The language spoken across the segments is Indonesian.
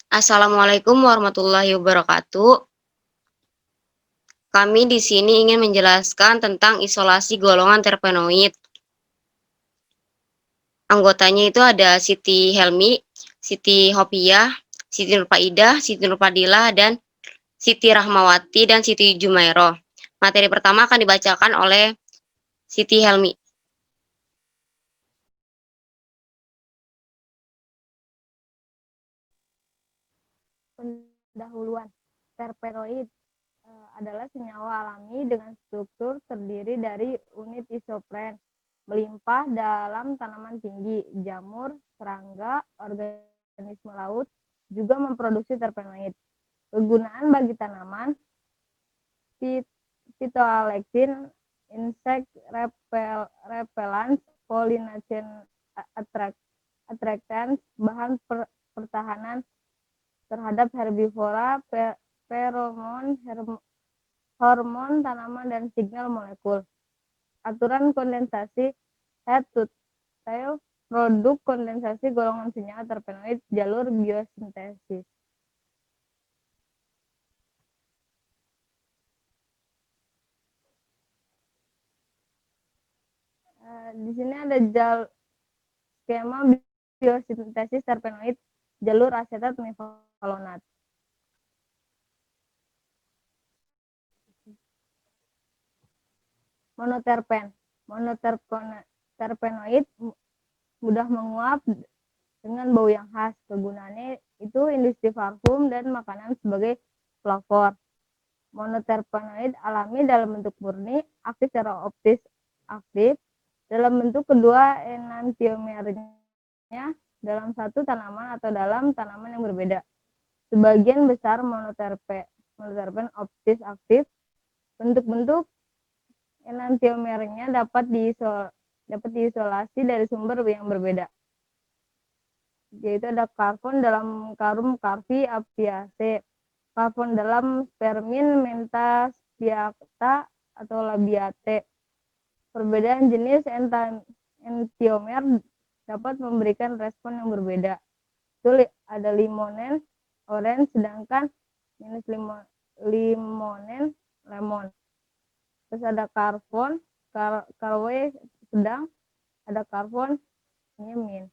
Assalamualaikum warahmatullahi wabarakatuh. Kami di sini ingin menjelaskan tentang isolasi golongan terpenoid. Anggotanya itu ada Siti Helmi, Siti Hopiah, Siti Nurfaidah, Siti Nurfadilah, dan Siti Rahmawati, dan Siti Jumairoh. Materi pertama akan dibacakan oleh Siti Helmi. Pendahuluan. Terpenoid adalah senyawa alami dengan struktur terdiri dari unit isopren melimpah dalam tanaman tinggi, jamur, serangga, organisme laut juga memproduksi terpenoid. Kegunaan bagi tanaman, phytoalexin, insect repellents, pollination attractants, bahan pertahanan terhadap herbivora, feromon, hormon tanaman, dan signal molekul. Aturan kondensasi head to tail, produk kondensasi golongan senyawa terpenoid, jalur biosintesis. Di sini ada skema biosintesis terpenoid, jalur asetat mevalonat. Monoterpen. Monoterpenoid mudah menguap dengan bau yang khas. Kegunaannya itu industri parfum dan makanan sebagai pelopor. Monoterpenoid alami dalam bentuk murni, aktif secara optis aktif, dalam bentuk kedua enantiomernya dalam satu tanaman atau dalam tanaman yang berbeda. Sebagian besar monoterpen optis aktif, bentuk-bentuk enantiomernya dapat diisolasi dari sumber yang berbeda, yaitu ada karbon dalam karum Carpi apiaceae, karbon dalam spermin Mentha spiacta atau Labiate. Perbedaan jenis enantiomer dapat memberikan respon yang berbeda. Itu ada limonen, orange, sedangkan minus limonen, lemon. Terus ada karbon, karwe sedang, ada karbon, min.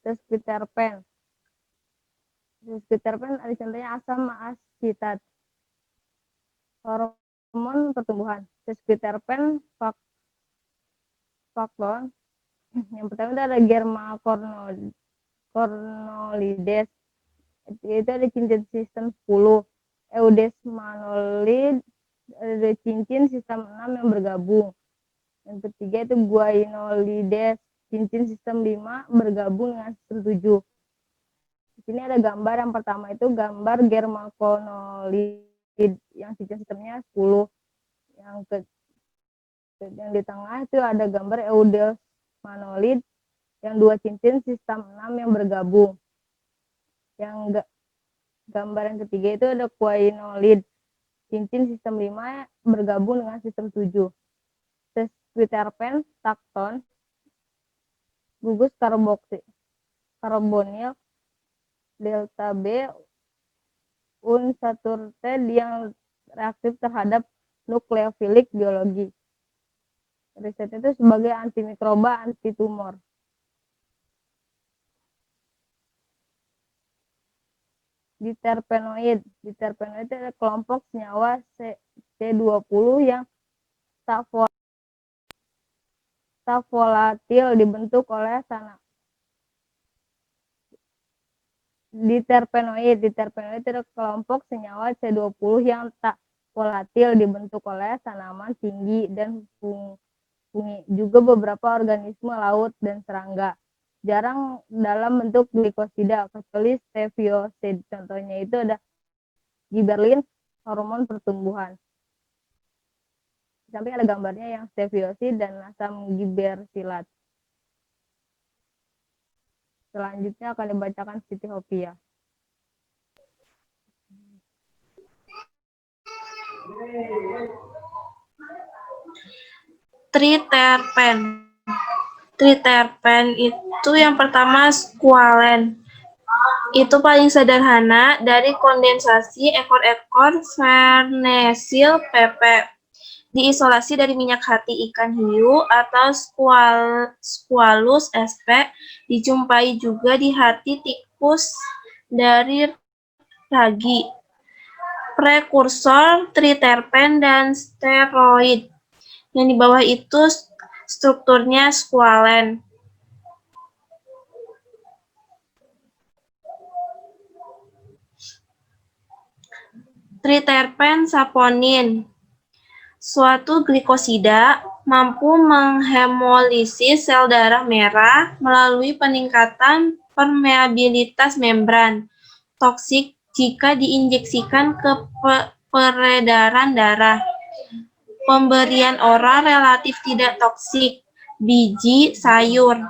Terus piterpen. Ada contohnya asam asetat. Hormon pertumbuhan. Terus piterpen, faktor. Yang pertama itu ada Germa cornolides. Itu ada cincin sistem 10. Eudesmanolid, ada cincin sistem 6 yang bergabung. Yang ketiga itu Guainolides, cincin sistem 5 bergabung dengan sistem 7. Di sini ada gambar yang pertama itu gambar Germaconolid yang cincin sistemnya 10. Yang di tengah itu ada gambar Eudesmanolid yang 2 cincin sistem 6 yang bergabung. Yang gambar yang ketiga itu ada Guainolid, cincin sistem 5 bergabung dengan sistem 7. Terus piterpen, takton, gugus karbonil, delta B, unsaturate yang reaktif terhadap nukleofilik biologi. Riset itu sebagai antimikroba, antitumor. Diterpenoid itu adalah kelompok senyawa C20 yang tak volatil dibentuk oleh diterpenoid adalah kelompok senyawa C20 yang tak volatil dibentuk oleh tanaman tinggi dan fungi, juga beberapa organisme laut dan serangga. Jarang dalam bentuk glikosida, kecuali steviosid. Contohnya itu ada gibberellin, hormon pertumbuhan. Sampai ada gambarnya yang steviosid dan asam gibberellat. Selanjutnya akan dibacakan Siti Hopiah. Triterpen. triterpen itu yang pertama squalen. Itu paling sederhana dari kondensasi ekor-ekor farnesil PP. Diisolasi dari minyak hati ikan hiu atau Squalus sp. Dijumpai juga di hati tikus dari ragi. Prekursor triterpen dan steroid. Yang di bawah itu strukturnya squalen. Triterpen saponin. Suatu glikosida mampu menghemolisis sel darah merah melalui peningkatan permeabilitas membran. Toksik jika diinjeksikan ke peredaran darah. Pemberian oral relatif tidak toksik. Biji sayur.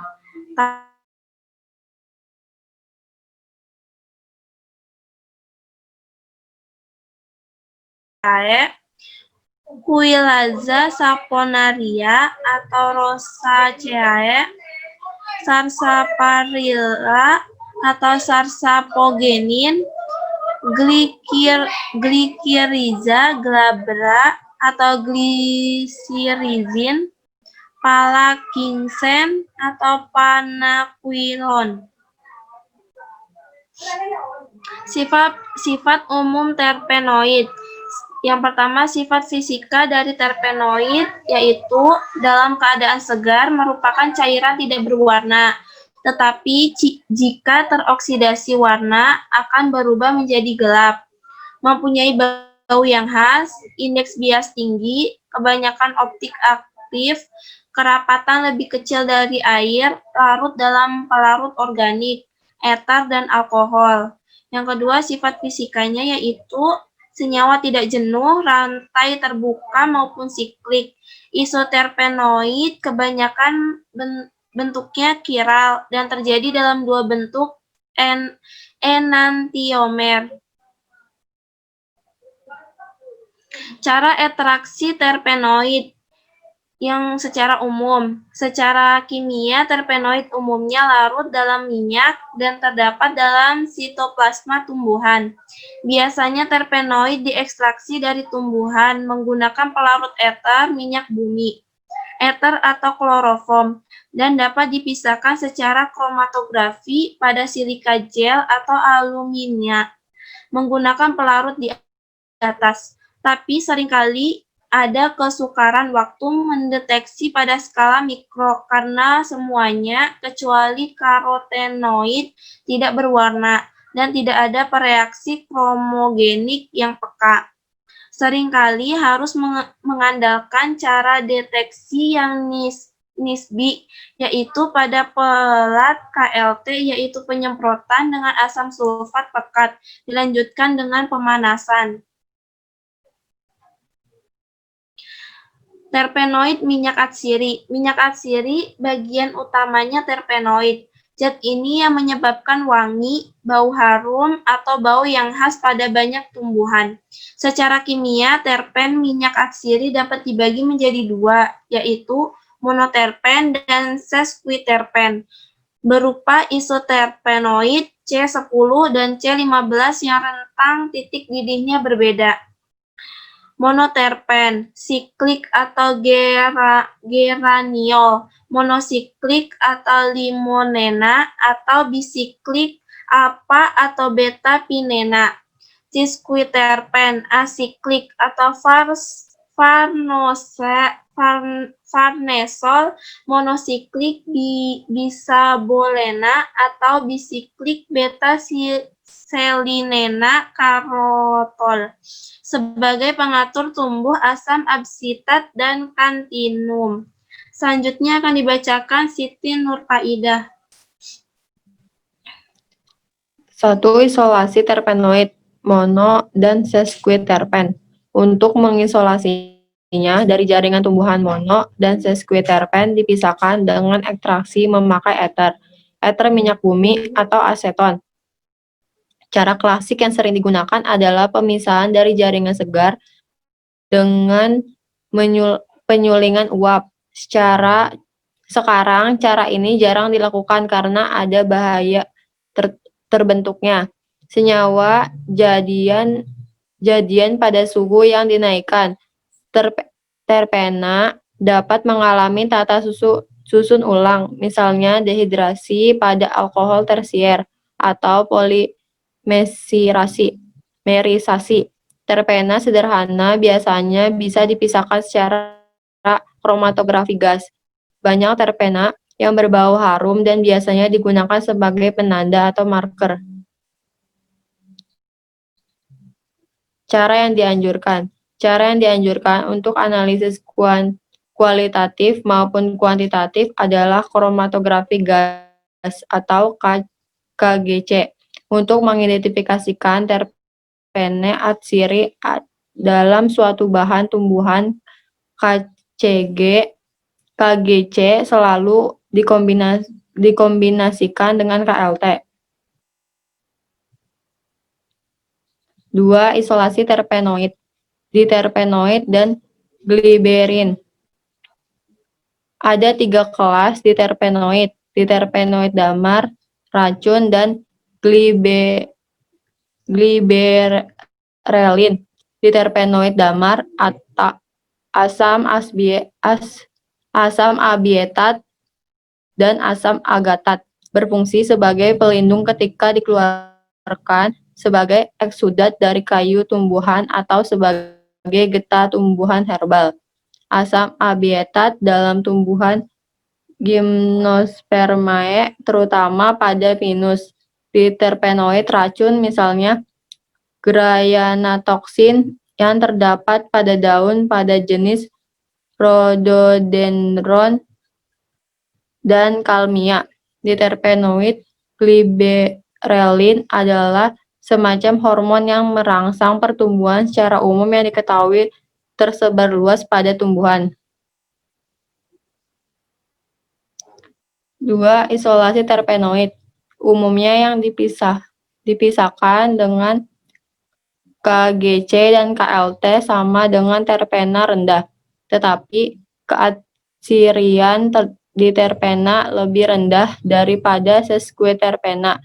Huilaza saponaria atau Rosaceae, Sarsaparilla atau Sarsapogenin, Glycyrrhiza glabra atau glycyrrhizin, Palagincen atau Panaquilon. Sifat umum terpenoid. Yang pertama, sifat fisika dari terpenoid yaitu dalam keadaan segar merupakan cairan tidak berwarna, tetapi jika teroksidasi warna akan berubah menjadi gelap. Mempunyai bau yang khas, indeks bias tinggi, kebanyakan optik aktif, kerapatan lebih kecil dari air, larut dalam pelarut organik, eter, dan alkohol. Yang kedua, sifat fisikanya yaitu senyawa tidak jenuh, rantai terbuka maupun siklik. Isoterpenoid kebanyakan bentuknya kiral dan terjadi dalam dua bentuk enantiomer. Cara ekstraksi terpenoid yang secara umum. Secara kimia, terpenoid umumnya larut dalam minyak dan terdapat dalam sitoplasma tumbuhan. Biasanya terpenoid diekstraksi dari tumbuhan menggunakan pelarut eter minyak bumi, eter atau kloroform, dan dapat dipisahkan secara kromatografi pada silika gel atau alumina menggunakan pelarut di atas. Tapi seringkali ada kesukaran waktu mendeteksi pada skala mikro karena semuanya kecuali karotenoid tidak berwarna dan tidak ada reaksi kromogenik yang peka. Seringkali harus mengandalkan cara deteksi yang nisbi, yaitu pada pelat KLT, yaitu penyemprotan dengan asam sulfat pekat, dilanjutkan dengan pemanasan. Terpenoid minyak atsiri. Minyak atsiri bagian utamanya terpenoid. Zat ini yang menyebabkan wangi, bau harum, atau bau yang khas pada banyak tumbuhan. Secara kimia, terpen minyak atsiri dapat dibagi menjadi dua, yaitu monoterpen dan sesquiterpen, berupa isoterpenoid C10 dan C15 yang rentang titik didihnya berbeda. Monoterpen, siklik atau geraniol, monosiklik atau limonena, atau bisiklik alpha atau beta pinena. Sesquiterpen, asiklik atau farnesol, monosiklik bisabolena atau bisiklik beta selinena karotol sebagai pengatur tumbuh asam absitat dan kantinum. Selanjutnya akan dibacakan Siti Nurfaidah. 1. Isolasi terpenoid, mono, dan sesquiterpen. Untuk mengisolasinya dari jaringan tumbuhan mono dan sesquiterpen dipisahkan dengan ekstraksi memakai eter minyak bumi atau aseton. Cara klasik yang sering digunakan adalah pemisahan dari jaringan segar dengan penyulingan uap. Secara Sekarang cara ini jarang dilakukan karena ada bahaya terbentuknya senyawa jadian pada suhu yang dinaikkan. Terpena dapat mengalami tata susun ulang, misalnya dehidrasi pada alkohol tersier atau merisasi. Terpena sederhana biasanya bisa dipisahkan secara kromatografi gas. Banyak terpena yang berbau harum dan biasanya digunakan sebagai penanda atau marker. Cara yang dianjurkan untuk analisis kualitatif maupun kuantitatif adalah kromatografi gas atau KGC untuk mengidentifikasikan terpene atsiri dalam suatu bahan tumbuhan. KGC selalu dikombinasikan dengan KLT. 2. Isolasi terpenoid. Diterpenoid dan gliberin. Ada 3 kelas diterpenoid damar, racun, dan gliberelin. Diterpenoid damar atau asam abietat dan asam agatat berfungsi sebagai pelindung ketika dikeluarkan sebagai eksudat dari kayu tumbuhan atau sebagai getah tumbuhan herbal. Asam abietat dalam tumbuhan Gymnospermae terutama pada pinus. Diterpenoid racun misalnya Gryanatoksin yang terdapat pada daun pada jenis Rhododendron dan Kalmia. Diterpenoid gliberelin adalah semacam hormon yang merangsang pertumbuhan secara umum yang diketahui tersebar luas pada tumbuhan. 2. Isolasi terpenoid. Umumnya yang dipisahkan dengan KGC dan KLT sama dengan terpena rendah, tetapi keatsirian di terpena lebih rendah daripada sesquiterpena,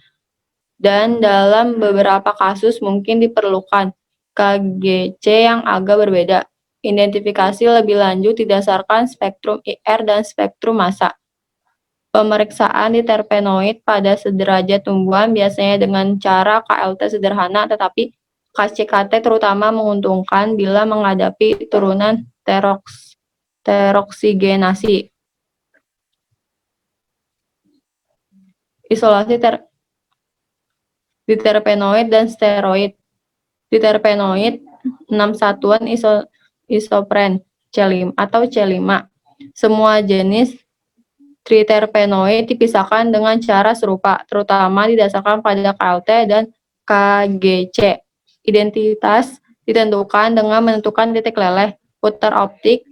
dan dalam beberapa kasus mungkin diperlukan KGC yang agak berbeda. Identifikasi lebih lanjut didasarkan spektrum IR dan spektrum massa. Pemeriksaan diterpenoid pada sederajat tumbuhan biasanya dengan cara KLT sederhana, tetapi KCKT terutama menguntungkan bila menghadapi turunan teroksigenasi. Isolasi diterpenoid dan steroid. Diterpenoid 6 satuan isopren C5 atau C5. Semua jenis triterpenoid dipisahkan dengan cara serupa, terutama didasarkan pada KLT dan KGC. Identitas ditentukan dengan menentukan titik leleh, putar optik,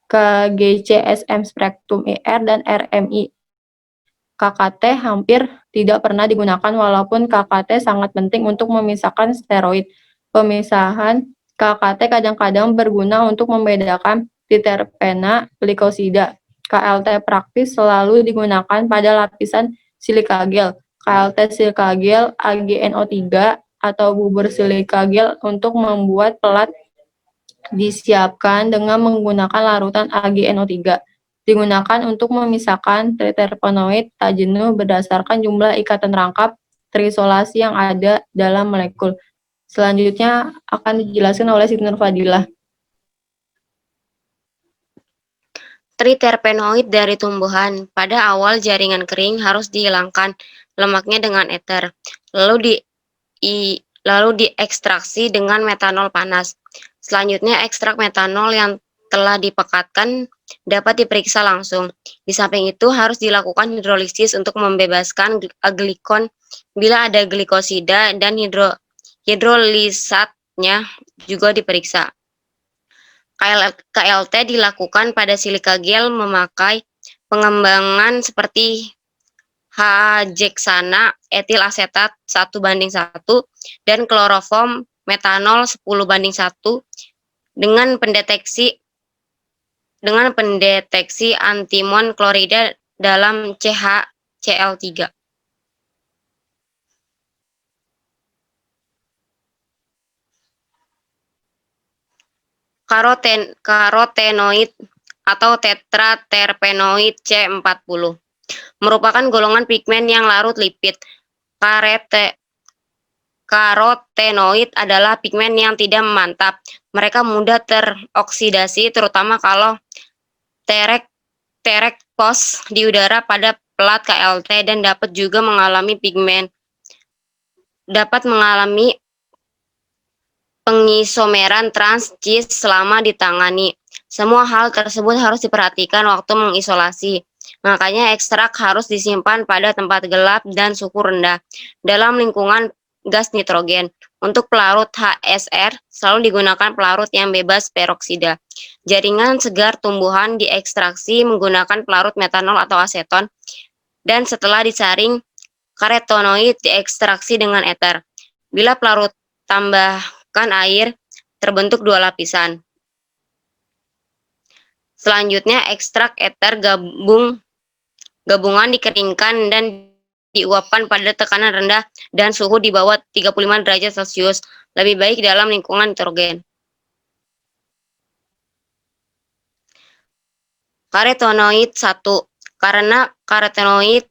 KGCSM spektrum IR dan RMI. KKT hampir tidak pernah digunakan walaupun KKT sangat penting untuk memisahkan steroid. Pemisahan KKT kadang-kadang berguna untuk membedakan diterpena glikosida. KLT praktis selalu digunakan pada lapisan silika gel. KLT silika gel AgNO3 atau bubur silika gel untuk membuat pelat disiapkan dengan menggunakan larutan AgNO3. Digunakan untuk memisahkan triterpenoid tak jenuh berdasarkan jumlah ikatan rangkap terisolasi yang ada dalam molekul. Selanjutnya akan dijelaskan oleh Siti Nurfadilah. Triterpenoid dari tumbuhan. Pada awal jaringan kering harus dihilangkan lemaknya dengan eter, lalu diekstraksi dengan metanol panas. Selanjutnya ekstrak metanol yang telah dipekatkan dapat diperiksa langsung. Di samping itu harus dilakukan hidrolisis untuk membebaskan glikon bila ada glikosida, dan hidrolisatnya juga diperiksa. KLT dilakukan pada silika gel memakai pengembangan seperti H-jeksana, etil asetat 1:1, dan kloroform metanol 10:1 dengan pendeteksi dengan pendeteksi antimon klorida dalam CHCl3. Karotenoid atau tetraterpenoid C40 merupakan golongan pigmen yang larut lipid. Karotenoid adalah pigmen yang tidak memantap. Mereka mudah teroksidasi, terutama kalau terekspos di udara pada pelat KLT, dan dapat juga mengalami pengisomeran trans cis selama ditangani. Semua hal tersebut harus diperhatikan waktu mengisolasi. Makanya ekstrak harus disimpan pada tempat gelap dan suhu rendah dalam lingkungan gas nitrogen. Untuk pelarut HSR selalu digunakan pelarut yang bebas peroksida. Jaringan segar tumbuhan diekstraksi menggunakan pelarut metanol atau aseton, dan setelah disaring, karotenoid diekstraksi dengan eter. Bila pelarut tambahkan air, terbentuk dua lapisan. Selanjutnya, ekstrak eter gabungan dikeringkan dan diuapkan pada tekanan rendah dan suhu di bawah 35 derajat Celcius, lebih baik dalam lingkungan nitrogen. Karotenoid 1. Karena karotenoid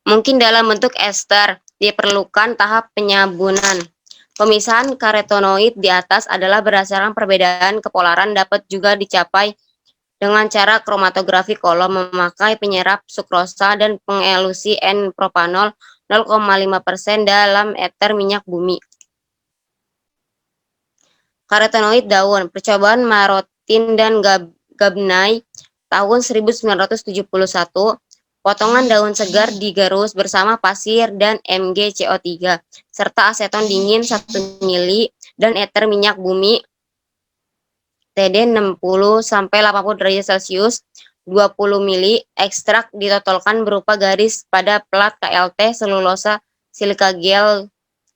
mungkin dalam bentuk ester, diperlukan tahap penyabunan. Pemisahan karotenoid di atas adalah berdasarkan perbedaan kepolaran, dapat juga dicapai dengan cara kromatografi kolom memakai penyerap sukrosa dan pengelusi N-propanol 0,5% dalam eter minyak bumi. Karotenoid daun, percobaan Marotin dan Gabnay tahun 1971, potongan daun segar digerus bersama pasir dan MgCO3 serta aseton dingin 1 mili dan eter minyak bumi TD 60-80 derajat Celcius 20 mili. Ekstrak ditotolkan berupa garis pada pelat KLT selulosa silika gel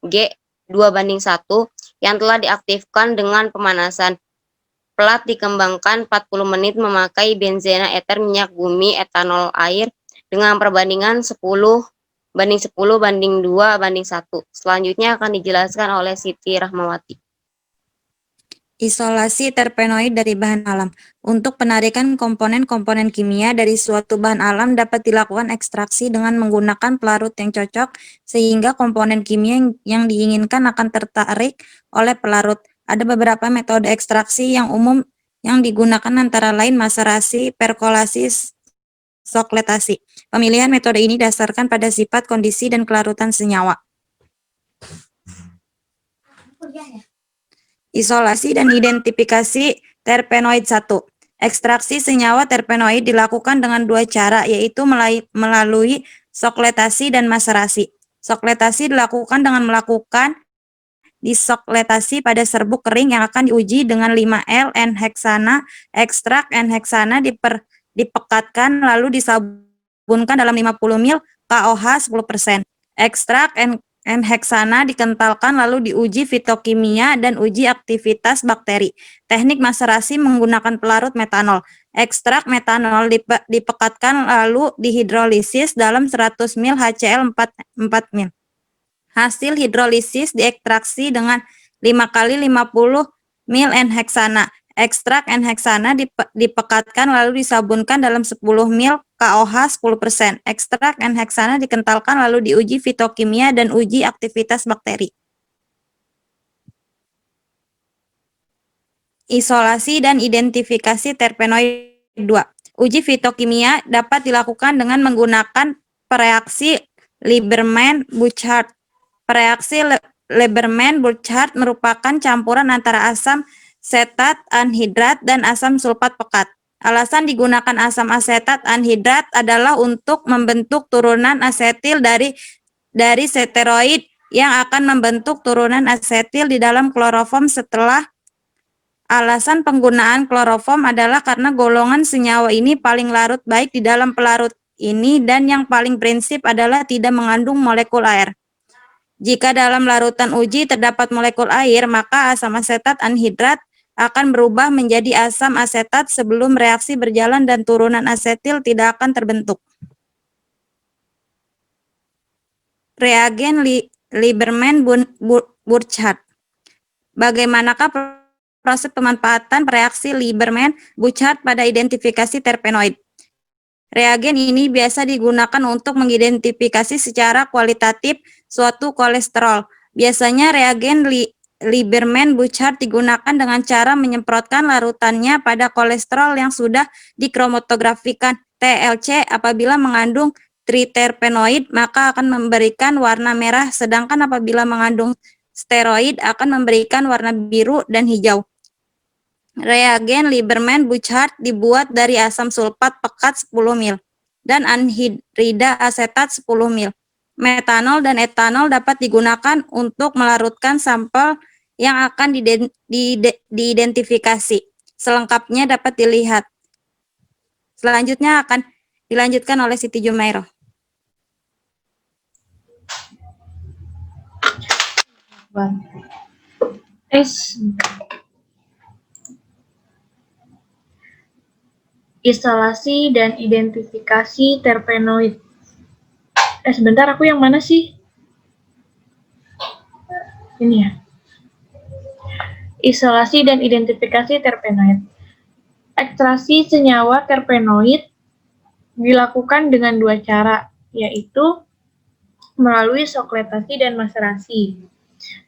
G 2:1 yang telah diaktifkan dengan pemanasan. Pelat dikembangkan 40 menit memakai benzena eter minyak bumi etanol air dengan perbandingan 10:2:1. Selanjutnya akan dijelaskan oleh Siti Rahmawati. Isolasi terpenoid dari bahan alam. Untuk penarikan komponen-komponen kimia dari suatu bahan alam dapat dilakukan ekstraksi dengan menggunakan pelarut yang cocok sehingga komponen kimia yang diinginkan akan tertarik oleh pelarut. Ada beberapa metode ekstraksi yang umum yang digunakan antara lain maserasi, perkolasi, sokletasi. Pemilihan metode ini dasarkan pada sifat, kondisi, dan kelarutan senyawa. Isolasi dan identifikasi terpenoid 1. Ekstraksi senyawa terpenoid dilakukan dengan dua cara, yaitu melalui sokletasi dan maserasi. Sokletasi dilakukan dengan melakukan disokletasi pada serbuk kering yang akan diuji dengan 5L N-heksana. Ekstrak N-heksana dipekatkan lalu disabunkan dalam 50 ml KOH 10%. Ekstrak N-heksana dikentalkan lalu diuji fitokimia dan uji aktivitas bakteri. Teknik maserasi menggunakan pelarut metanol. Ekstrak metanol dipekatkan lalu dihidrolisis dalam 100 ml HCl 4 ml. Hasil hidrolisis diekstraksi dengan 5 kali 50 ml N-heksana. Ekstrak N-heksana dipekatkan lalu disabunkan dalam 10 ml KOH 10%. Ekstrak N-heksana dikentalkan lalu diuji fitokimia dan uji aktivitas bakteri. Isolasi dan identifikasi terpenoid 2. Uji fitokimia dapat dilakukan dengan menggunakan reaksi Lieberman-Burchard. Reaksi Lieberman-Burchard merupakan campuran antara asam setat anhidrat dan asam sulfat pekat. Alasan digunakan asam asetat anhidrat adalah untuk membentuk turunan asetil dari steroid yang akan membentuk turunan asetil di dalam kloroform setelah. Alasan penggunaan kloroform adalah karena golongan senyawa ini paling larut baik di dalam pelarut ini dan yang paling prinsip adalah tidak mengandung molekul air. Jika dalam larutan uji terdapat molekul air, maka asam asetat anhidrat akan berubah menjadi asam asetat sebelum reaksi berjalan dan turunan asetil tidak akan terbentuk. Reagen Lieberman-Burchard. Bagaimanakah proses pemanfaatan reaksi Lieberman-Burchard pada identifikasi terpenoid? Reagen ini biasa digunakan untuk mengidentifikasi secara kualitatif suatu kolesterol. Biasanya reagen Lieberman-Burchard digunakan dengan cara menyemprotkan larutannya pada kolesterol yang sudah dikromatografikan TLC. Apabila mengandung triterpenoid maka akan memberikan warna merah, sedangkan apabila mengandung steroid akan memberikan warna biru dan hijau. Reagen Lieberman-Burchard dibuat dari asam sulfat pekat 10 mil dan anhidrida asetat 10 mil. Metanol dan etanol dapat digunakan untuk melarutkan sampel yang akan diidentifikasi. Selengkapnya dapat dilihat. Selanjutnya akan dilanjutkan oleh Siti Jumairah. Isolasi dan identifikasi terpenoid. Sebentar, aku yang mana sih? Ini ya. Isolasi dan identifikasi terpenoid. Ekstraksi senyawa terpenoid dilakukan dengan dua cara, yaitu melalui sokletasi dan maserasi.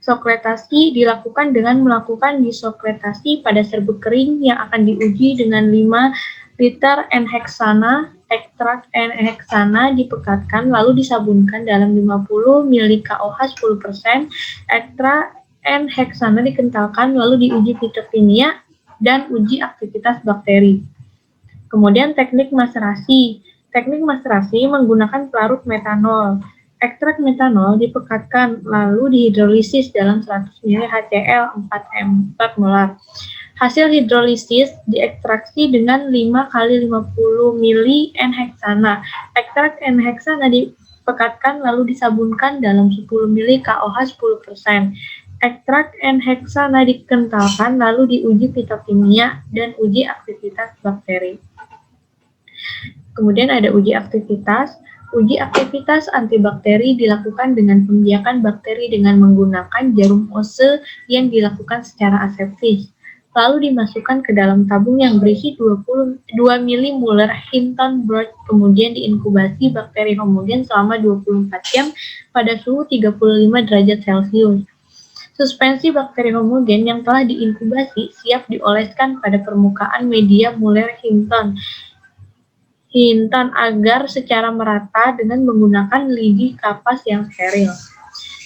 Sokletasi dilakukan dengan melakukan disokletasi pada serbuk kering yang akan diuji dengan 5 liter N-heksana. Ekstrak N-heksana dipekatkan lalu disabunkan dalam 50 ml KOH 10%. Ekstrak N-heksana dikentalkan lalu diuji fitokimia dan uji aktivitas bakteri. Kemudian teknik maserasi. Teknik maserasi menggunakan pelarut metanol. Ekstrak metanol dipekatkan lalu dihidrolisis dalam 100 ml HCl 4 molar. Hasil hidrolisis diekstraksi dengan 5 kali 50 ml N-heksana. Ekstrak N-heksana dipekatkan lalu disabunkan dalam 10 ml KOH 10%. Ekstrak N-heksana dikentalkan lalu diuji fitokimia dan uji aktivitas bakteri. Kemudian ada uji aktivitas. Uji aktivitas antibakteri dilakukan dengan pembiakan bakteri dengan menggunakan jarum ose yang dilakukan secara aseptis. Lalu dimasukkan ke dalam tabung yang berisi 2 milimolar Hinton Broth, kemudian diinkubasi bakteri homogen selama 24 jam pada suhu 35 derajat Celcius. Suspensi bakteri homogen yang telah diinkubasi siap dioleskan pada permukaan media Muller Hinton agar secara merata dengan menggunakan lidi kapas yang steril.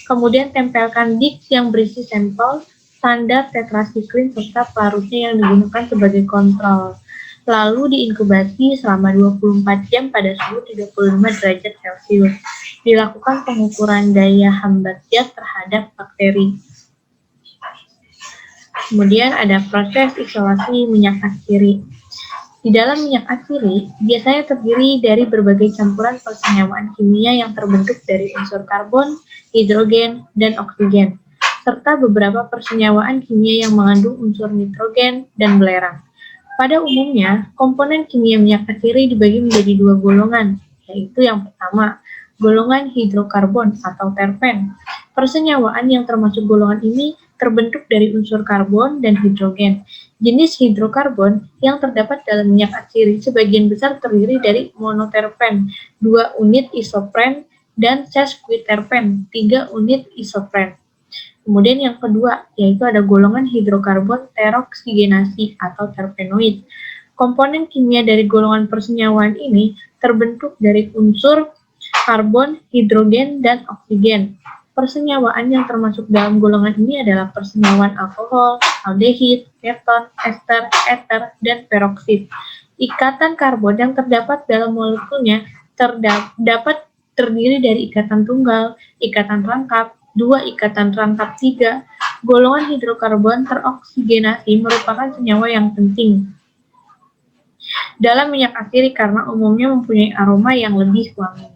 Kemudian tempelkan disk yang berisi sampel standar tetrasiklin serta pelarutnya yang digunakan sebagai kontrol. Lalu diinkubasi selama 24 jam pada suhu 35 derajat Celcius. Dilakukan pengukuran daya hambat zat terhadap bakteri. Kemudian ada proses isolasi minyak atsiri. Di dalam minyak atsiri biasanya terdiri dari berbagai campuran persenyawaan kimia yang terbentuk dari unsur karbon, hidrogen, dan oksigen, serta beberapa persenyawaan kimia yang mengandung unsur nitrogen dan belerang. Pada umumnya, komponen kimia minyak atsiri dibagi menjadi dua golongan, yaitu yang pertama, golongan hidrokarbon atau terpen. Persenyawaan yang termasuk golongan ini terbentuk dari unsur karbon dan hidrogen. Jenis hidrokarbon yang terdapat dalam minyak atsiri sebagian besar terdiri dari monoterpen, 2 unit isopren, dan sesquiterpen, 3 unit isopren. Kemudian yang kedua, yaitu ada golongan hidrokarbon teroksigenasi atau terpenoid. Komponen kimia dari golongan persenyawaan ini terbentuk dari unsur karbon, hidrogen, dan oksigen. Persenyawaan yang termasuk dalam golongan ini adalah persenyawaan alkohol, aldehid, keton, ester, eter, dan peroksid. Ikatan karbon yang terdapat dalam molekulnya dapat terdiri dari ikatan tunggal, ikatan rangkap, 2 ikatan rangkap 3. Golongan hidrokarbon teroksigenasi merupakan senyawa yang penting dalam minyak atsiri karena umumnya mempunyai aroma yang lebih wangi.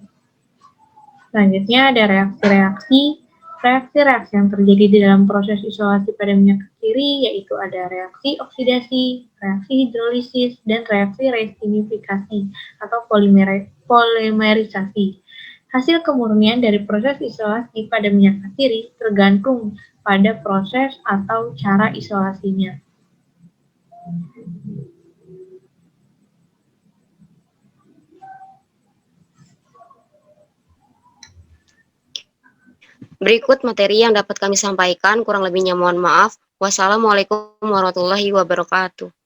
Selanjutnya ada reaksi-reaksi Reaksi-reaksi yang terjadi di dalam proses isolasi pada minyak kasturi yaitu ada reaksi oksidasi, reaksi hidrolisis, dan reaksi resinifikasi atau polimerisasi. Hasil kemurnian dari proses isolasi pada minyak kasturi tergantung pada proses atau cara isolasinya. Berikut materi yang dapat kami sampaikan, kurang lebihnya mohon maaf. Wassalamualaikum warahmatullahi wabarakatuh.